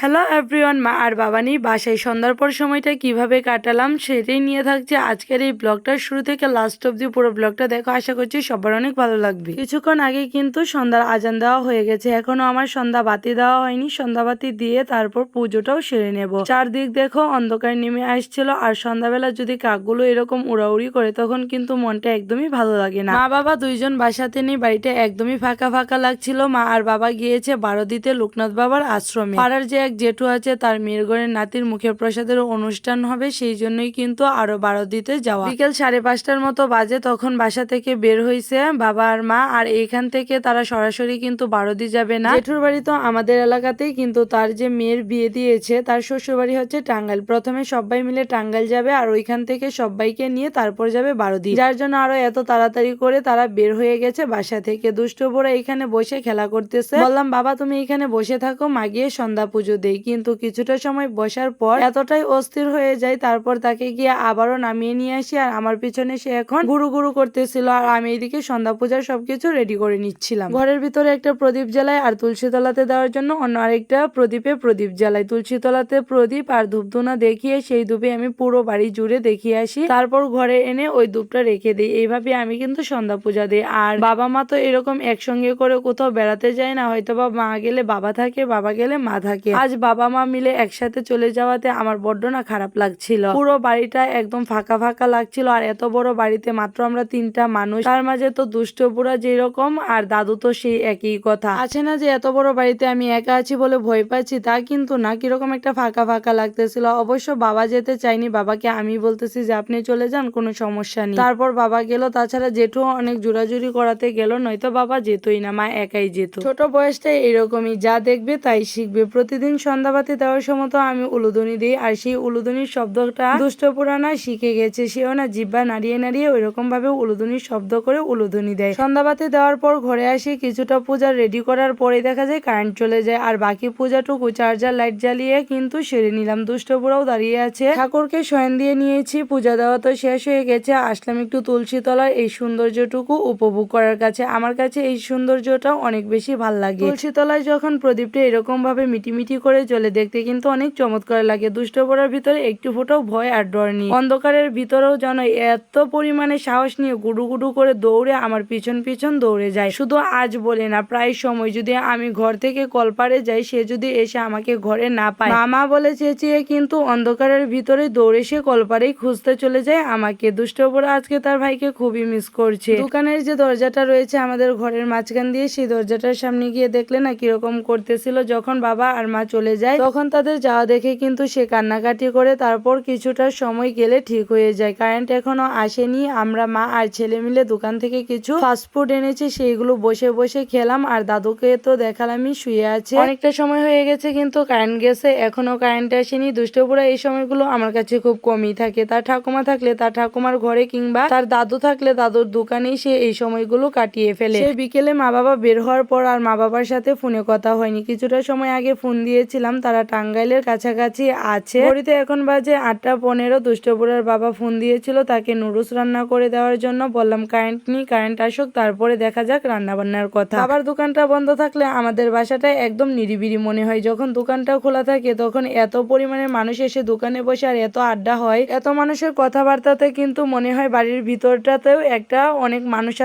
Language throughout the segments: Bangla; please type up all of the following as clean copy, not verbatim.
হ্যালো এভরিওয়ান, মা আর বাবা নিয়ে বাসায় সন্ধ্যার পর সময়টা কিভাবে কাটালাম সেটাই নিয়ে থাকছে আজকের এই ব্লগটার শুরু থেকে লাস্ট অব্দি পুরো ব্লগটা দেখো। আশা করছি সবার অনেক ভালো লাগবে। কিছুক্ষণ আগে কিন্তু সন্ধ্যার আজান দেওয়া হয়ে গেছে, এখনো আমার সন্ধ্যা বাতি দেওয়া হয়নি। সন্ধ্যা বাতি দিয়ে তারপর পুজোটাও সেরে নেব। চারদিক দেখো অন্ধকার নেমে আসছিল, আর সন্ধ্যাবেলা যদি কাকগুলো এরকম উড়াউড়ি করে তখন কিন্তু মনটা একদমই ভালো লাগে না। মা বাবা দুইজন বাসাতে নেই, বাড়িটা একদমই ফাঁকা ফাঁকা লাগছিল। মা আর বাবা গিয়েছে বারোদিতে লোকনাথ বাবার আশ্রমে। পাড়ার যে এক জেঠু আছে তার মেয়ের ঘরের নাতির মুখের প্রসাদের অনুষ্ঠান হবে, সেই জন্যই কিন্তু আরো বারোদিতে যাওয়া। বিকেল 5:30টার মতো বাজে তখন বাসা থেকে বের হয়েছে বাবা আর মা। আর এইখান থেকে তারা সরাসরি কিন্তু বারোদি যাবে না, জেঠুর বাড়ি তো আমাদের এলাকাতেই, কিন্তু তার যে মেয়ের বিয়ে দিয়েছে তার শ্বশুর বাড়ি হচ্ছে টাঙ্গাইল। প্রথমে সবাই মিলে টাঙ্গাইল যাবে আর ওইখান থেকে সবাইকে নিয়ে তারপর যাবে বারোদি, যার জন্য আরো এত তাড়াতাড়ি করে তারা বের হয়ে গেছে বাসা থেকে। দুষ্টু বোরা এখানে বসে খেলা করতেছে। বললাম বাবা তুমি এখানে বসে থাকো, মা গিয়ে সন্ধ্যা পুজো দেই। কিন্তু কিছুটা সময় বসার পর এতটাই অস্থির হয়ে যায়, তারপর তাকে গিয়ে আবারও নামিয়ে নিয়ে আসি। আর আমার পিছনে সে এখন গুরু গুরু করতেছিল, আর আমি এইদিকে সন্ধ্যা পূজার সবকিছু রেডি করে নিচ্ছিলাম। ঘরের ভিতরে একটা প্রদীপ জ্বালাই আর তুলসী তলাতে দেওয়ার জন্য অন্য আরেকটা প্রদীপে প্রদীপ জ্বালাই। তুলসী তলাতে প্রদীপ আর ধূপধুনা দেখিয়ে সেই ধূপে আমি পুরো বাড়ি জুড়ে দেখিয়ে আসি, তারপর ঘরে এনে ওই ধূপটা রেখে দিই। এইভাবে আমি কিন্তু সন্ধ্যা পূজা দিই। আর বাবা মা তো এরকম একসঙ্গে করে কোথাও বেড়াতে যায় না, হয়তো বা মা গেলে বাবা থাকে, বাবা গেলে মা থাকে। আজ বাবা মা মিলে একসাথে চলে যাওয়াতে আমার বড্ড না খারাপ লাগছিল। পুরো বাড়িটা একদম ফাঁকা ফাঁকা লাগছিল। আর এত বড় বাড়িতে মাত্র আমরা 3টা মানুষ, তার মাঝে তো দুষ্ট বুড়া যেরকম আর দাদু তো সেই একই কথা। আছে না যে এত বড় বাড়িতে আমি একা আছি বলে ভয় পাচ্ছি, তা কিন্তু না, কিরকম একটা ফাঁকা ফাঁকা লাগতেছিল। অবশ্য বাবা যেতে চাইনি, বাবাকে আমি বলতেছি যে আপনি চলে যান, কোনো সমস্যা নেই। তারপর বাবা গেল, তাছাড়া জেঠু অনেক জোরাজুরি করাতে গেল, নয়তো বাবা যেতই না, মা একাই যেত। ছোট বয়সটাই এরকমই, যা দেখবে তাই শিখবে। প্রতিদিন সন্ধ্যাবাতি দেওয়ার সময় তো আমি উলুধ্বনি দিই, আর সেই উলুধ্বনির শব্দটা দুষ্ট পুরানা শিখে গেছে। সেও না জিব্বা নাড়িয়ে নাড়িয়ে ওই রকম ভাবে উলুধ্বনির শব্দ করে উলুধ্বনি দেয়। সন্ধ্যাবাতি দেওয়ার পর ঘরে আসি, কিছুটা পূজা রেডি করার পরে দেখা যায় কারেন্ট চলে যায়, আর বাকি পূজাটুকু চার্জার লাইট জ্বালিয়ে কিন্তু সেরে নিলাম। দুষ্ট বুড়াও দাঁড়িয়ে আছে, ঠাকুরকে শয়ন দিয়ে নিয়েছি, পূজা দেওয়া তো শেষ হয়ে গেছে। আসলাম একটু তুলসী তলার এই সৌন্দর্যটুকু উপভোগ করার কাছে। আমার কাছে এই সৌন্দর্যটা অনেক বেশি ভাল লাগে। তুলসী তলায় যখন প্রদীপটা এরকম ভাবে মিটিমিটি করে চলে, দেখতে কিন্তু অনেক চমৎকার লাগে। দুষ্ট পড়ার ভিতরে একটু ফোটাও ভয় আর ডর নেই। অন্ধকারের ভিতরেও যেন এত পরিমাণে সাহস নিয়ে গুডু গুডু করে দৌড়ে আমার পিছন পিছন দৌড়ে যায়। শুধু আজ বলে না, প্রায় সময় যদি আমি ঘর থেকে কলপারে যাই, সে যদি এসে আমাকে ঘরে না পায়, মামা বলে চেঁচিয়ে কিন্তু অন্ধকারের ভিতরে দৌড়ে সে কলপারেই খুঁজতে চলে যায় আমাকে। দুষ্ট পড়া আজকে তার ভাইকে খুবই মিস করছে। দোকানের যে দরজাটা রয়েছে আমাদের ঘরের মাঝখান দিয়ে, সেই দরজাটার সামনে গিয়ে দেখলে না কিরকম করতেছিল। যখন বাবা আর মা চলে যায় তখন তাদের যাওয়া দেখে কিন্তু সে কান্নাকাটি করে। তারপর কিছুটা সময় গেলে ঠিক হয়ে যায়। কারেন্ট এখনো আসেনি। আমরা মা আর ছেলে মিলে দোকান থেকে কিছু ফাস্টফুড এনেছি, সেইগুলো বসে বসে খেলাম। আর দাদুকে তো দেখালামই শুয়ে আছে। অনেকটা সময় হয়ে গেছে কিন্তু কারেন্ট গেছে, এখনো কারেন্ট আসেনি। দুষ্টপুরা এই সময়গুলো আমার কাছে খুব কমই থাকে। তার ঠাকুমা থাকলে তার ঠাকুমার ঘরে, কিংবা তার দাদু থাকলে দাদুর দোকানেই সে এই সময়গুলো কাটিয়ে ফেলে। সে বিকেলে মা বাবা বের হওয়ার পর আর মা বাবার সাথে ফোনে কথা হয়নি। কিছুটা সময় আগে ফোন দিয়েছিলাম, তারা টাঙ্গাইলের কাছাকাছি আছে। ঘড়িতে এখন বাজে 8:15। দুষ্টপুরার বাবা ফোন দিয়েছিল তাকে নুডলস রান্না করে দেওয়ার জন্য। বললাম কারেন্ট নেই, কারেন্ট আসুক তারপরে দেখা যাক রান্না বান্নার কথা। বাবার দোকানটা বন্ধ থাকলে আমাদের বাসাটা একদম নিরিবিরি মনে হয়। যখন দোকানটা খোলা থাকে তখন এত পরিমাণে মানুষ এসে দোকানে বসে আর এত আড্ডা হয়, এত মানুষের কথাবার্তাতে কিন্তু মনে হয় বাড়ির ভিতরটাতেও একটা অনেক মানুষ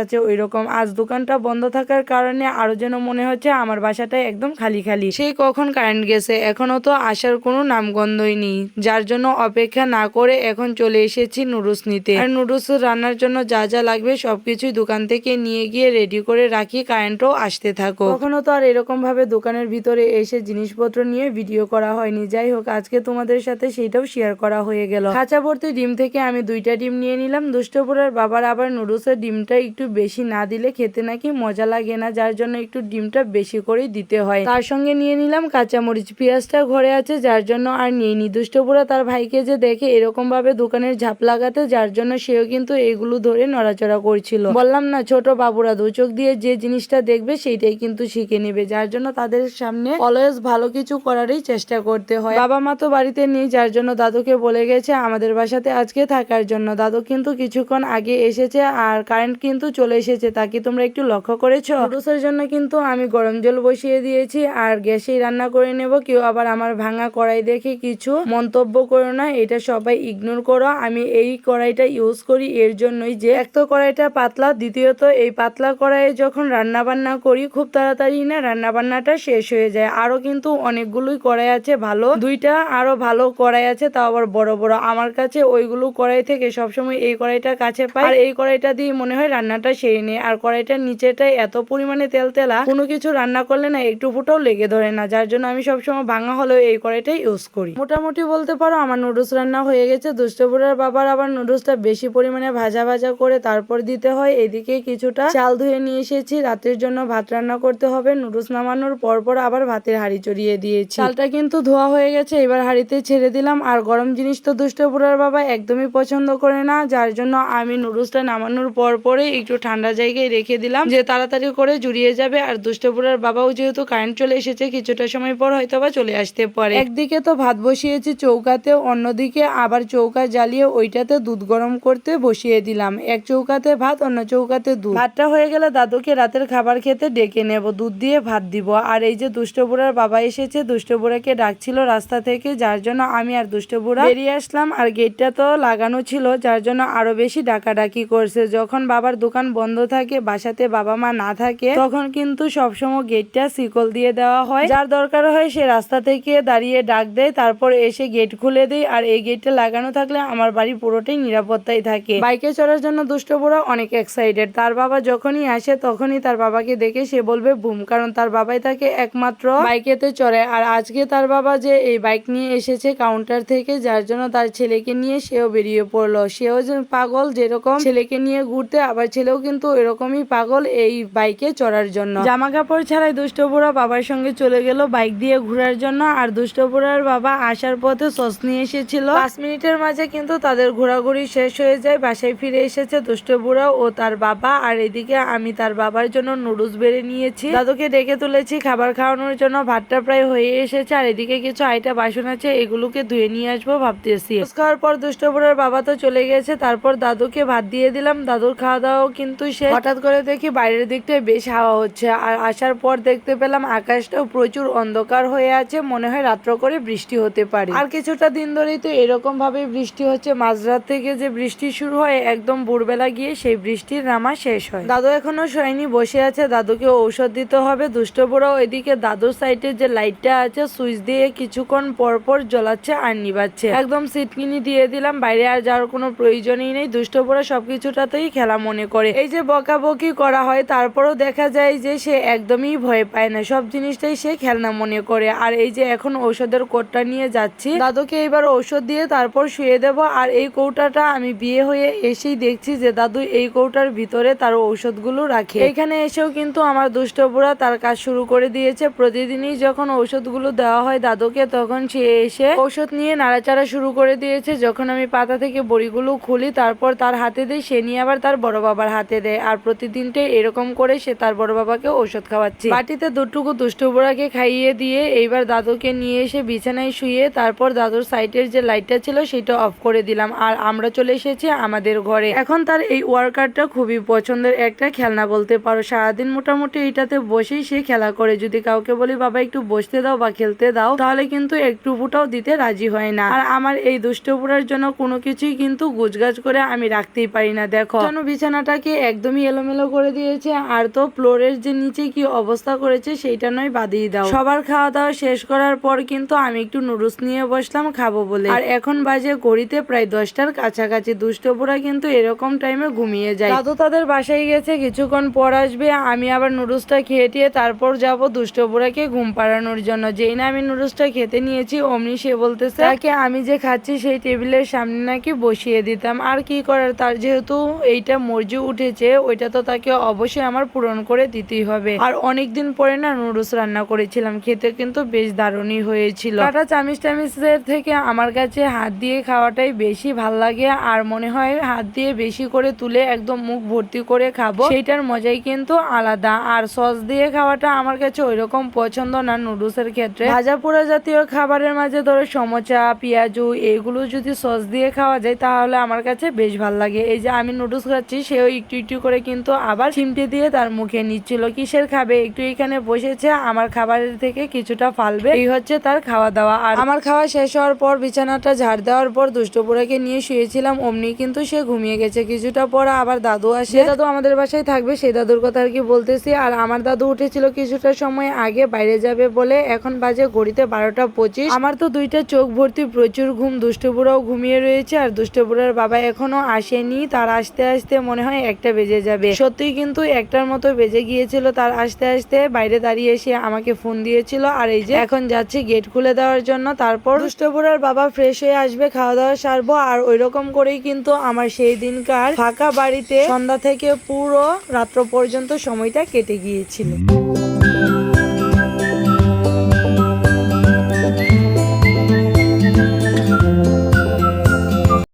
আছে ওইরকম। আজ দোকানটা বন্ধ থাকার কারণে আরো যেন মনে হচ্ছে আমার বাসাটা একদম খালি খালি। সেই কখন কারেন্ট গেছে, এখনো তো আসার কোনো নামগন্ধই নেই, যার জন্য অপেক্ষা না করে এখন চলে এসেছি নুডলস নিতে। আর নুডলস রান্নার জন্য যা যা লাগবে সবকিছুই দোকান থেকে নিয়ে গিয়ে রেডি করে রাখি, কারেন্টও আসতে থাকো। কখনো তো আর এরকম ভাবে দোকানের ভিতরে এসে জিনিসপত্র নিয়ে ভিডিও করা হয়নি। যাই হোক, আজকে তোমাদের সাথে সেইটাও শেয়ার করা হয়ে গেল। খাঁচা ভর্তি ডিম থেকে আমি 2টা ডিম নিয়ে নিলাম। দুষ্টপুরার বাবার আবার নুডলসের ডিমটা একটু বেশি না দিলে খেতে নাকি মজা লাগে না, যার জন্য একটু ডিমটা বেশি করে দিতে হয়। তার সঙ্গে নিয়ে নিলাম কাঁচামরিচ। পেঁয়াজটা ঘরে আছে যার জন্য আর নিইনি। দুষ্টপুরা তার ভাইকে যে দেখে এরকম ভাবে দোকানের ঝাঁপ লাগাতে, যার জন্য সেও কিন্তু এগুলো ধরে নড়াচড়া করছিল। বললাম না, ছোট বাবুরা দু চোখ দিয়ে যে জিনিসটা দেখবে সেইটাই কিন্তু শিখে নেবে, যার জন্য তাদের সামনে অলওয়েজ ভালো কিছু করারই চেষ্টা করতে হয়। বাবা মা তো বাড়িতে নেই, যার জন্য দাদুকে বলে গেছে আমাদের বাসাতে আজকে থাকার জন্য। দাদু কিন্তু কিছুক্ষণ আগে এসেছে আর কারেন্ট কিন্তু চলে এসেছে, তা কি তোমরা একটু লক্ষ্য করেছো? নুডলসের জন্য কিন্তু আমি গরম জল বসিয়ে দিয়েছি আর গ্যাসেই রান্না করে নেব। কেউ আবার আমার ভাঙা কড়াই দেখে কিছু মন্তব্য করো না, এটা সবাই ইগনোর করো। আমি এই কড়াইটা ইউজ করি এর জন্যই যে এক তো কড়াইটা পাতলা, দ্বিতীয়ত এই পাতলা কড়াইয়ে যখন রান্না বান্না করি খুব তাড়াতাড়ি না রান্না বান্নাটা শেষ হয়ে যায়। আরো কিন্তু অনেকগুলোই কড়াই আছে ভালো, দুইটা আরো ভালো কড়াই আছে, তাও আবার বড় বড়। আমার কাছে ওইগুলো কড়াই থেকে সবসময় এই কড়াইটা কাছে পাই, আর এই কড়াইটা দিয়ে মনে হয় রান্নাটা সেরে নেই। আর কড়াইটার নিচেটাই এত পরিমাণে তেল তেলা, কোনো কিছু রান্না করলে না একটু ফুটাও লেগে ধরে না, যার জন্য আমি সবসময় ভাঙা হলেও এই কড়াইটাই ইউজ করি। মোটামুটি বলতে পারো আমার নুডলস রান্না হয়ে গেছে। দুষ্টপুরের বাবার আবার নুডলসটা বেশি পরিমাণে ভাজা ভাজা করে তারপর দিতে হয়। এদিকে কিছুটা চাল ধুয়ে নিয়ে এসেছি, রাতের জন্য ভাত রান্না করতে হবে। নুডলস নামানোর পর আবার ভাতের হাঁড়ি চড়িয়ে দিয়েছি। চালটা কিন্তু ধোয়া হয়ে গেছে, এবার হাঁড়িতে ছেড়ে দিলাম। আর গরম জিনিস তো দুষ্টপুরের বাবা একদমই পছন্দ করে না, যার জন্য আমি নুডলসটা নামানোর পরে একটু ঠান্ডা জায়গায় রেখে দিলাম, যে তাড়াতাড়ি করে জুড়িয়ে যাবে। আর দুষ্টপুরের বাবাও যেহেতু কারেন্ট চলে এসেছে, কিছুটা সময় পর হয়তো বা চলে আসতে পারে। একদিকে তো ভাত বসিয়েছি চৌকাতে, অন্যদিকে আবার চৌকা জ্বালিয়ে ওইটাতে দুধ গরম করতে বসিয়ে দিলাম। এক চৌকাতে ভাত, অন্য চৌকাতে দুধ। ভাতটা হয়ে গেলে দাদুকে রাতের খাবার খেতে ডেকে নেব, দুধ দিয়ে ভাত দিব। আর এই যে দুষ্টপুরার বাবা এসেছে, দুষ্টপুরাকে ডাকছিল রাস্তা থেকে, যার জন্য আমি আর দুষ্টপুরা বেরিয়ে আসলাম। আর গেটটা তো লাগানো ছিল, যার জন্য আরো বেশি ডাকাডাকি করছে। যখন বাবার দোকান বন্ধ থাকে, বাসাতে বাবা মা না থাকে, তখন কিন্তু সবসময় গেটটা শিকল দিয়ে দেওয়া হয়। যার দরকার হয় সে রাস্তা থেকে দাঁড়িয়ে ডাক দেয়, তারপর এসে গেট খুলে দেয়। আর এই গেটটা লাগানো থাকলে আমার বাড়ি পুরোটাই নিরাপত্তায় থাকে। বাইকে চড়ার জন্য দুষ্টপুরা অনেক এক্সাইটেড। তার বাবা যখনই আসে তখনই তার বাবাকে দেখে সে বলবে বুম, কারণ তার বাবাই তাকে একমাত্র বাইকেতে চড়ে। আর আজকে তার বাবা যে এই বাইক নিয়ে এসেছে কাউন্টার থেকে, যার জন্য তার ছেলেকে নিয়ে সেও বেরিয়ে পড়লো। সেও যে পাগল, যেরকম ছেলেকে নিয়ে ঘুরতে, আবার ছেলেও কিন্তু এরকমই পাগল এই বাইকে চড়ার জন্য। জামা কাপড় ছাড়াই দুষ্টপুরা বাবার সঙ্গে চলে গেল বাইক দিয়ে ঘোরার জন্য। আর দুষ্টপুরার বাবা আসার পথে সস নিয়ে এসেছিল। 5 মিনিটের মাঝে কিন্তু তাদের ঘোরাঘুরি শেষ হয়ে যায়। বাসায় ফিরে এসেছে দুষ্টপুরা ও তার বাবা। আর এদিকে আমি তার বাবার জন্য নুডলস বেড়ে নিয়েছি, দাদুকে ডেকে তুলেছি খাবার খাওয়ানোর জন্য। ভাতটা প্রায় হয়ে এসেছে, আর এদিকে কিছু আইটা বাসন আছে, এগুলোকে ধুয়ে নিয়ে আসবো ভাবতেছি। খাওয়ার পর দুষ্টপুরার বাবা তো চলে গেছে, তারপর দাদুকে ভাত দিয়ে দিলাম। দাদুর খাওয়া দাওয়াও কিন্তু শেষ। হঠাৎ করে দেখি বাইরের দিকটায় বেশ হাওয়া হচ্ছে, আর আসার পর দেখতে পেলাম আকাশটাও প্রচুর অন্ধকার হয়ে আছে, মনে হয় রাত্র করে বৃষ্টি হতে পারে। আর কিছুটা দিন ধরেই তো এরকম ভাবে বৃষ্টি হচ্ছে, মাঝরাত থেকে যে বৃষ্টি শুরু হয় একদম ভোরবেলা গিয়ে সেই বৃষ্টির নামা শেষ হয়। দাদু এখনো শোয়নি, বসে আছে, দাদুকে ঔষধ দিতে হবে। দুষ্টপুরাও এদিকে দাদুর সাইডে যে লাইটটা আছে সুইচ দিয়ে কিছুক্ষণ পর জ্বলাচ্ছে আর নিবাচ্ছে। একদম সিটকিনি দিয়ে দিলাম, বাইরে আর যাওয়ার কোনো প্রয়োজনই নেই। দুষ্টপুরা সবকিছুটাতেই খেলা মনে করে। এই যে বকাবকি করা হয় তারপরও দেখা যায় যে সে একদমই ভয় পায় না, সব জিনিসটাই সে খেলনা মনে করে। আর এই যে এখন ঔষধের কোটটা নিয়ে যাচ্ছি, দাদুকে এবার ঔষধ দিয়ে তারপর শুয়ে দেব। আর এই কৌটাটা আমি বিয়ে হয়ে এসেই দেখছি যে দাদু এই কৌটার ভিতরে তার ঔষধগুলো রাখে। এখানে এসেও কিন্তু আমার দুষ্টপুরা তার কাজ শুরু করে দিয়েছে। প্রতিদিনই যখন ঔষধগুলো দেওয়া হয় দাদুকে, তখন সে এসে ঔষধ নিয়ে নাড়াচাড়া শুরু করে দিয়েছে। যখন আমি পাতা থেকে বড়িগুলো খুলি তারপর তার হাতে দেই, সে নিয়ে আবার তার বড় বাবার হাতে দেয়। আর প্রতিদিনটাই এরকম করে সে তার বড় বাবাকে ঔষধ খাওয়াচ্ছে। বাটিতে দুটুকু দুষ্টপুরাকে খাইয়ে দিয়ে এইবার দাদুকে নিয়ে এসে বিছানায় শুয়ে তারপর দাদুর সাইডের যে লাইটটা ছিল সেটা অফ করে দিলাম। আর আমরা চলে এসেছি আমাদের ঘরে। এখন তার এই ওয়ার্কারটা খুবই পছন্দের একটা খেলনা বলতে পারো। সারাদিন মোটামুটি এইটাতে বসেই সে খেলা করে। যদি কাউকে বলি বাবা একটু বসতে দাও বা খেলতে দাও, তাহলে কিন্তু একটু ফুটাও দিতে রাজি হয় না। আর আমার এই দুষ্টপুরার জন্য কোনো কিছুই কিন্তু গুছগাছ করে আমি রাখতেই পারি না। দেখো যেন বিছানাটাকে একদমই এলোমেলো করে দিয়েছে। আর তো ফ্লোরের যে নিচে কি অবস্থা করেছে সেইটা নয় বাদিয়ে দাও। সবার খাওয়া দাওয়া শেষ করার পর কিন্তু আমি একটু নুডলস নিয়ে বসলাম খাবো বলে। আর এখন বাজে ঘড়িতে প্রায় 10টার কাছাকাছি। দুষ্টপুরা কিন্তু এরকম টাইমে ঘুমিয়ে যায়। দাদু তাদের বাসায় গেছে, কিছুক্ষণ পর আসবে। আমি আবার নুডলসটা খেয়ে টিয়ে তারপর যাব দুষ্টপুরাকে ঘুম পাড়ানোর জন্য। যেই না আমি নুডলসটা খেতে নিয়েছি অমনি সে বলতেছে তাকে আমি যে খাচ্ছি সেই টেবিলের সামনে নাকি বসিয়ে দিতাম। আর কি করার, তার যেহেতু এইটা মর্জি উঠেছে ওইটা তো তাকে অবশ্যই আমার পূরণ করে দিতেই হবে। আর অনেকদিন পরে না নুডলস রান্না করেছিলাম, খেতে কিন্তু বেশ দারুণই হয়েছিল। কাটা চামিচের থেকে আমার কাছে হাত দিয়ে খাওয়াটাই বেশি ভাল লাগে। আর মনে হয় হাত দিয়ে বেশি করে তুলে একদম মুখ ভর্তি করে খাবো, সেইটার মজাই কিন্তু আলাদা। আর সস দিয়ে খাওয়াটা আমার কাছে ওইরকম পছন্দ না নুডলসের ক্ষেত্রে। ভাজা পোড়া জাতীয় খাবারের মাঝে ধরো সমোচা, পেঁয়াজু, এগুলো যদি সস দিয়ে খাওয়া যায় তাহলে আমার কাছে বেশ ভাল লাগে। এই যে আমি নুডলস খাচ্ছি, সেও একটু একটু করে কিন্তু আবার চিমটে দিয়ে তার মুখে নিচ্ছিল। কিসের খাবে, একটু এখানে বসেছে আমার খাবারের তাড়াতাড়ি থেকে কিছুটা ফালবে, এই হচ্ছে তার খাওয়া দাওয়া। আর আমার খাওয়া শেষ হওয়ার পর বিছানাটা ঝাড় দেওয়ার পর দুষ্টপুরাকে নিয়ে শুয়েছিলাম, অমনি কিন্তু সে ঘুমিয়ে গেছে। কিছুটা পর আবার দাদু আসে, দাদু আমাদের বাসায় থাকবে সেই দাদুর কথা আর কি বলতেছি। আর আমার দাদু উঠেছিল কিছুটা সময় আগে, বাইরে যাবে বলে। এখন বাজে ঘড়িতে 12টা 25। আমার তো দুইটা চোখ ভর্তি প্রচুর ঘুম, দুষ্টপুরাও ঘুমিয়ে রয়েছে আর দুষ্টপুরার বাবা এখনো আসেনি। তার আসতে আসতে মনে হয় 1টা বেজে যাবে। সত্যি কিন্তু 1টার মতো বেজে গিয়েছিল তার আসতে আসতে। বাইরে দাঁড়িয়ে এসে আমাকে ফোন দিয়েছিল আর এই যে এখন যাচ্ছি গেট খুলে দেওয়ার জন্য। তারপর দুষ্টপুরার বাবা ফ্রেশ হয়ে আসবে, খাওয়া দাওয়া সারবো। আর ওইরকম করেই কিন্তু আমার সেই দিনকার ফাঁকা বাড়িতে সন্ধ্যা থেকে পুরো রাত্র পর্যন্ত সময়টা কেটে গিয়েছিল।